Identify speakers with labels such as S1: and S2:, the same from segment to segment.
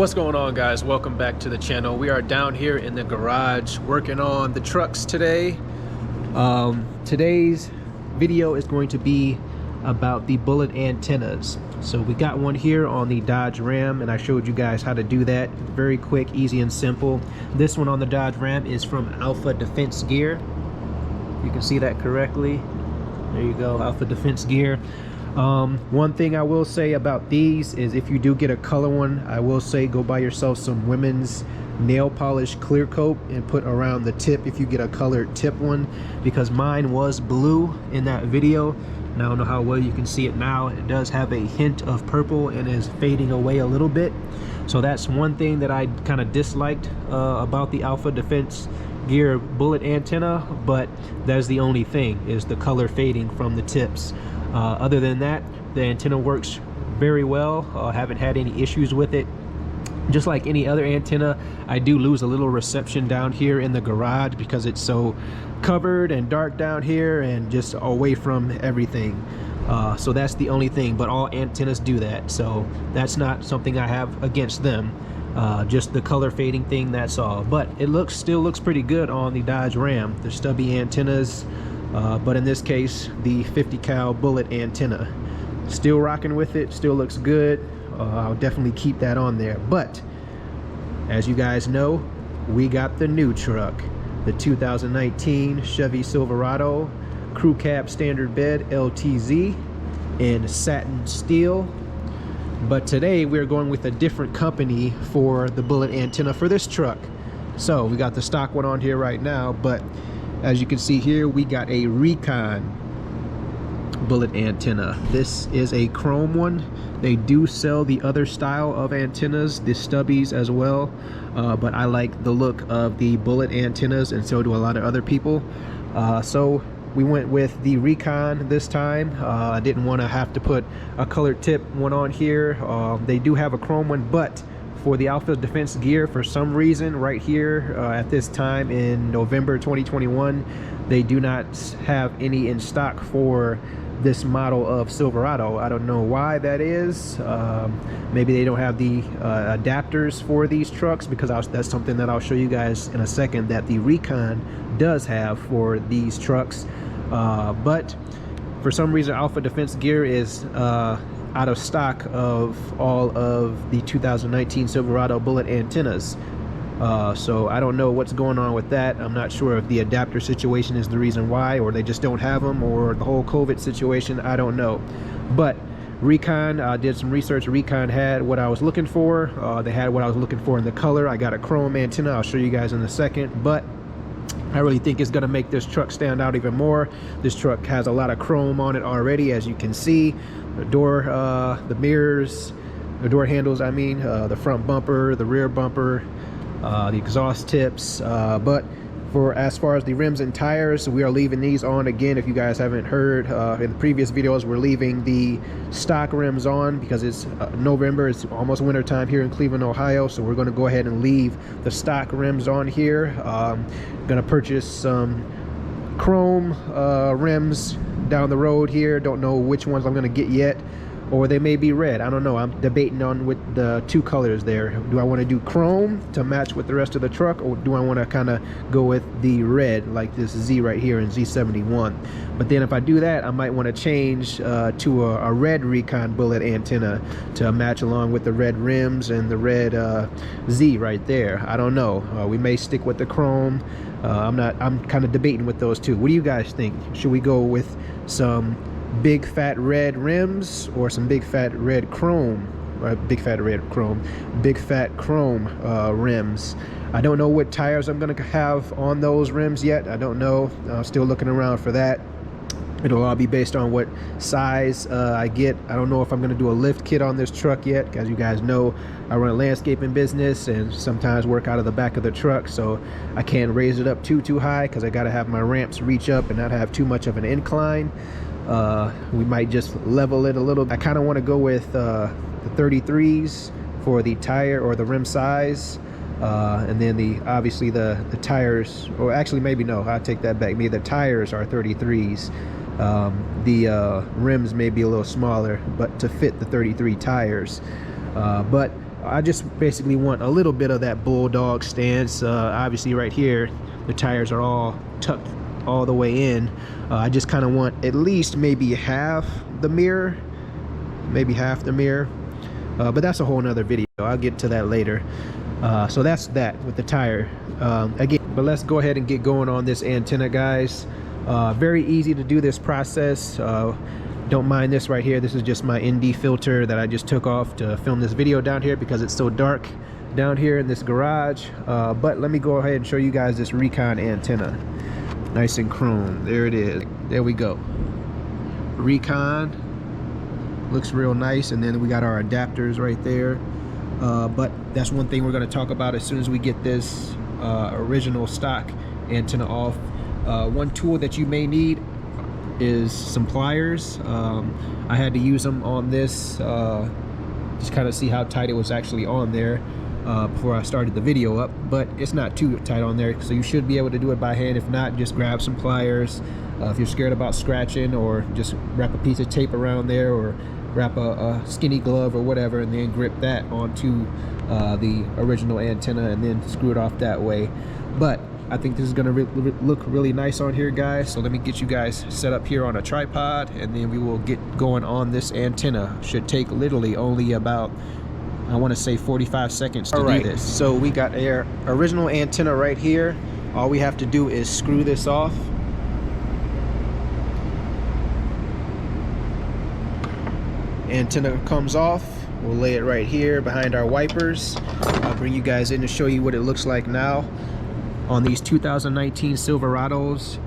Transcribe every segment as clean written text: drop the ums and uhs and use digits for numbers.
S1: What's going on, guys? Welcome back to the channel. We are down here in the garage working on the trucks today. Today's video is going to be about the bullet antennas. So we got one here on the Dodge Ram, and I showed you guys how to do that. Very quick, easy, and simple. This one on the Dodge Ram is from Alpha Defense Gear. You can see that correctly. There you go, Alpha Defense Gear. One thing I will say about these is if you do get a color one, I will say go buy yourself some women's nail polish clear coat and put around the tip if you get a colored tip one, because mine was blue in that video, and I don't know how well you can see it now. It does have a hint of purple and is fading away a little bit. So that's one thing that I kind of disliked about the Alpha Defense Gear bullet antenna, but that's the only thing, is the color fading from the tips. Other than that, the antenna works very well. Haven't had any issues with it. Just like any other antenna, I do lose a little reception down here in the garage because it's so covered and dark down here and just away from everything. So that's the only thing, but all antennas do that, so that's not something I have against them. Just the color fading thing, that's all. But it still looks pretty good on the Dodge Ram, the stubby antennas. But in this case, the 50 cal bullet antenna, still rocking with it, still looks good. I'll definitely keep that on there. But as you guys know, we got the new truck, the 2019 Chevy Silverado crew cab standard bed LTZ in satin steel. But today we're going with a different company for the bullet antenna for this truck. So we got the stock one on here right now, but as you can see here, we got a Recon bullet antenna. This is a chrome one. They do sell the other style of antennas, the stubbies as well, but I like the look of the bullet antennas, and so do a lot of other people. So we went with the Recon this time. I didn't want to have to put a colored tip one on here. They do have a chrome one, but for the Alpha Defense Gear, for some reason right here at this time in November 2021, they do not have any in stock for this model of Silverado. I don't know why that is. Maybe they don't have the adapters for these trucks, because that's something that I'll show you guys in a second that the Recon does have for these trucks. But for some reason, Alpha Defense Gear is out of stock of all of the 2019 Silverado bullet antennas. So I don't know what's going on with that. I'm not sure if the adapter situation is the reason why, or they just don't have them, or the whole COVID situation. I don't know. But Recon, did some research. Recon had what I was looking for. They had what I was looking for in the color. I got a chrome antenna. I'll show you guys in a second, but I really think it's going to make this truck stand out even more. This truck has a lot of chrome on it already, as you can see. The door, the mirrors, the door handles, I mean, the front bumper, the rear bumper, the exhaust tips. But as far as the rims and tires, we are leaving these on again. If you guys haven't heard, in the previous videos, we're leaving the stock rims on because it's November. It's almost winter time here in Cleveland, Ohio, so we're going to go ahead and leave the stock rims on here. Gonna purchase some chrome rims down the road here. Don't know which ones I'm gonna get yet, or they may be red. I don't know. I'm debating on with the two colors there. Do I want to do chrome to match with the rest of the truck, or do I want to kind of go with the red like this Z right here in Z71? But then if I do that, I might want to change to a red Recon bullet antenna to match along with the red rims and the red Z right there. I don't know. We may stick with the chrome. I'm kind of debating with those two. What do you guys think? Should we go with some big fat red rims or some big fat red chrome, big fat chrome rims? I don't know what tires I'm gonna have on those rims yet. I don't know. I'm still looking around for that. It'll all be based on what size I get. I don't know if I'm gonna do a lift kit on this truck yet. As you guys know, I run a landscaping business and sometimes work out of the back of the truck, so I can't raise it up too high because I gotta have my ramps reach up and not have too much of an incline. We might just level it a little. I kind of want to go with the 33s for the tire or the rim size, and then obviously the tires, or actually maybe no, I'll take that back. Maybe the tires are 33s. The rims may be a little smaller, but to fit the 33 tires. But I just basically want a little bit of that bulldog stance. Obviously right here the tires are all tucked all the way in. I just kind of want at least maybe half the mirror, but that's a whole nother video. I'll get to that later. So that's that with the tire. Again, but let's go ahead and get going on this antenna, guys. Very easy to do this process. Don't mind this right here. This is just my ND filter that I just took off to film this video down here because it's so dark down here in this garage. But let me go ahead and show you guys this Recon antenna. Nice and chrome. There it is. There we go. Recon. Looks real nice. And then we got our adapters right there. But that's one thing we're going to talk about as soon as we get this original stock antenna off. One tool that you may need is some pliers. I had to use them on this just kind of see how tight it was actually on there before I started the video up, but it's not too tight on there, so you should be able to do it by hand. If not, just grab some pliers. If you're scared about scratching, or just wrap a piece of tape around there, or wrap a skinny glove or whatever, and then grip that onto the original antenna and then screw it off that way. But I think this is going to look really nice on here, guys. So let me get you guys set up here on a tripod, and then we will get going on this antenna. Should take literally only about, I want to say 45 seconds to do this. So we got our original antenna right here. All we have to do is screw this off. Antenna comes off. We'll lay it right here behind our wipers. I'll bring you guys in to show you what it looks like now. On these 2019 Silverados,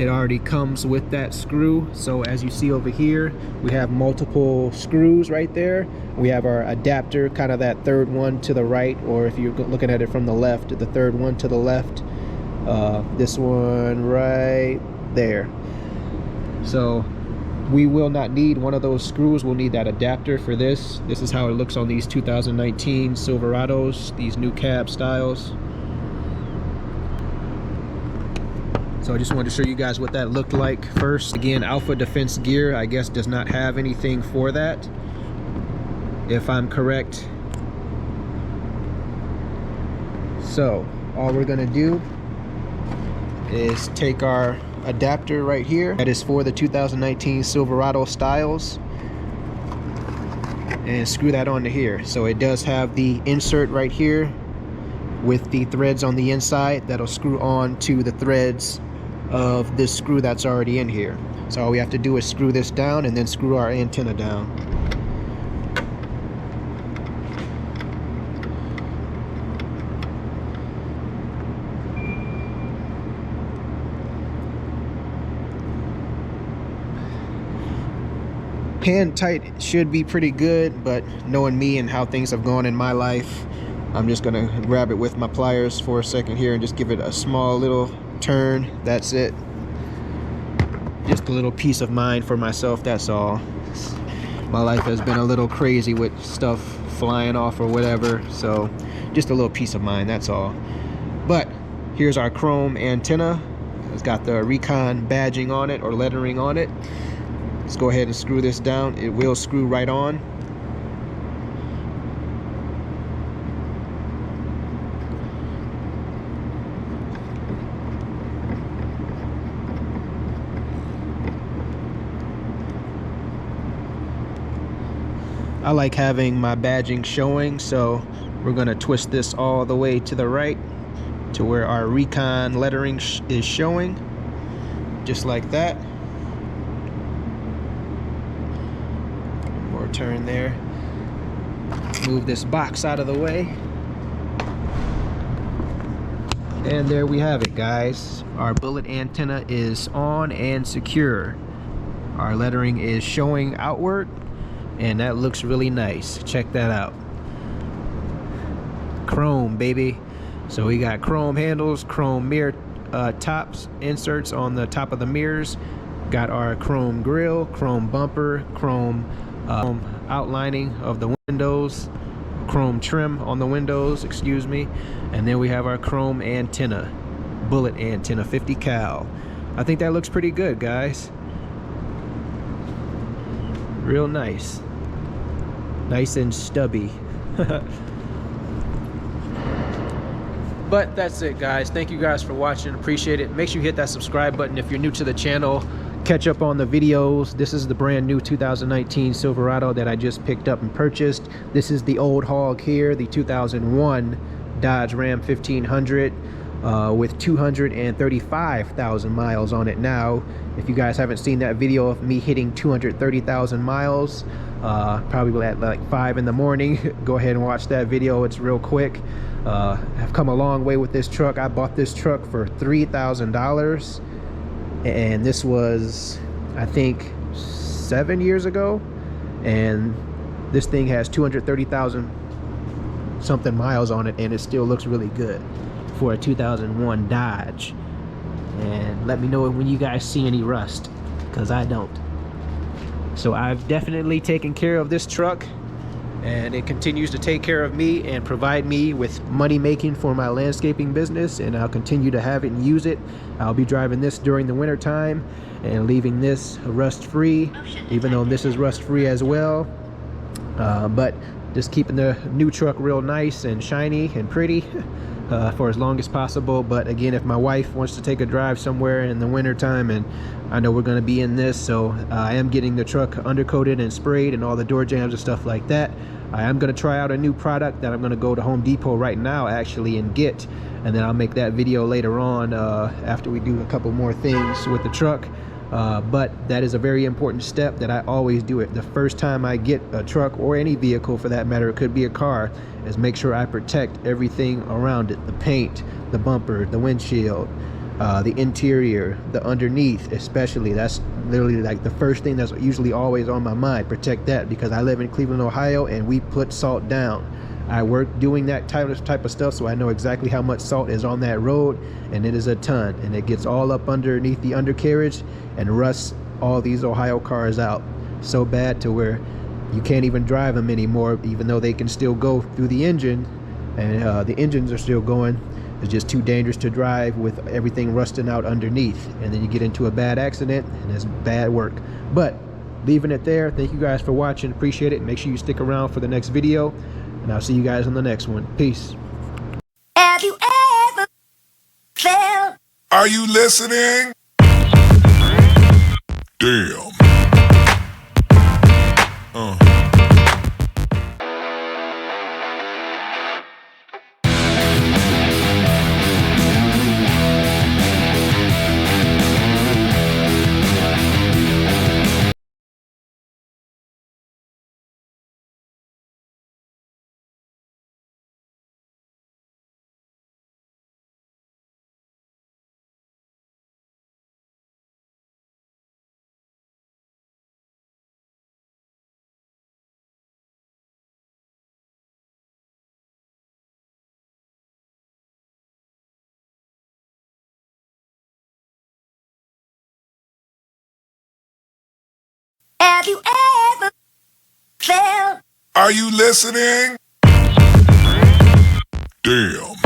S1: it already comes with that screw. So as you see over here, we have multiple screws right there. We have our adapter, kind of that third one to the right, or if you're looking at it from the left, the third one to the left. This one right there. So we will not need one of those screws. We'll need that adapter for this. This is how it looks on these 2019 Silverados, these new cab styles. So I just wanted to show you guys what that looked like first. Again, Alpha Defense Gear, I guess, does not have anything for that, if I'm correct. So all we're gonna do is take our adapter right here that is for the 2019 Silverado styles and screw that onto here. So it does have the insert right here with the threads on the inside that'll screw on to the threads of this screw that's already in here. So all we have to do is screw this down and then screw our antenna down. Hand tight should be pretty good, but knowing me and how things have gone in my life, I'm just gonna grab it with my pliers for a second here and just give it a small little turn. That's it. Just a little peace of mind for myself, that's all. My life has been a little crazy with stuff flying off or whatever, so just a little peace of mind, that's all. But here's our chrome antenna. It's got the Recon badging on it, or lettering on it. Let's go ahead and screw this down. It will screw right on. I like having my badging showing, so we're gonna twist this all the way to the right to where our Recon lettering is showing, just like that. More turn there. Move this box out of the way. And there we have it, guys. Our bullet antenna is on and secure. Our lettering is showing outward, and that looks really nice. Check that out. Chrome, baby. So we got chrome handles, chrome mirror tops, inserts on the top of the mirrors. Got our chrome grille, chrome bumper, chrome outlining of the windows, chrome trim on the windows, excuse me. And then we have our chrome antenna, bullet antenna, 50 cal. I think that looks pretty good, guys. Real nice. Nice and stubby. But that's it, guys. Thank you guys for watching. Appreciate it. Make sure you hit that subscribe button if you're new to the channel. Catch up on the videos. This is the brand new 2019 Silverado that I just picked up and purchased. This is the old hog here, the 2001 Dodge Ram 1500 with 235,000 miles on it now. If you guys haven't seen that video of me hitting 230,000 miles, probably at like 5 in the morning, go ahead and watch that video. It's real quick. I've come a long way with this truck. I bought this truck for $3,000, and this was, I think, 7 years ago, and this thing has 230,000 something miles on it, and it still looks really good for a 2001 Dodge. And let me know when you guys see any rust, because I don't. So I've definitely taken care of this truck, and it continues to take care of me and provide me with money making for my landscaping business, and I'll continue to have it and use it. I'll be driving this during the winter time and leaving this rust free, even though this is rust free as well. But just keeping the new truck real nice and shiny and pretty for as long as possible. But again, if my wife wants to take a drive somewhere in the winter time, and I know we're going to be in this, so I am getting the truck undercoated and sprayed and all the door jambs and stuff like that. I am going to try out a new product that I'm going to go to Home Depot right now actually and get, and then I'll make that video later on after we do a couple more things with the truck. But that is a very important step that I always do it the first time I get a truck, or any vehicle for that matter. It could be a car, is make sure I protect everything around it: the paint, the bumper, the windshield, the interior, the underneath especially. That's literally like the first thing that's usually always on my mind. Protect that, because I live in Cleveland, Ohio, and we put salt down. I work doing that type of stuff, so I know exactly how much salt is on that road, and it is a ton, and it gets all up underneath the undercarriage and rusts all these Ohio cars out so bad to where you can't even drive them anymore, even though they can still go through the engine, and the engines are still going. It's just too dangerous to drive with everything rusting out underneath, and then you get into a bad accident, and it's bad work. But leaving it there. Thank you guys for watching. Appreciate it. Make sure you stick around for the next video, and I'll see you guys on the next one. Peace.
S2: Have you ever felt?
S3: Are you listening? Damn.
S2: Have you ever felt?
S3: Are you listening? Damn.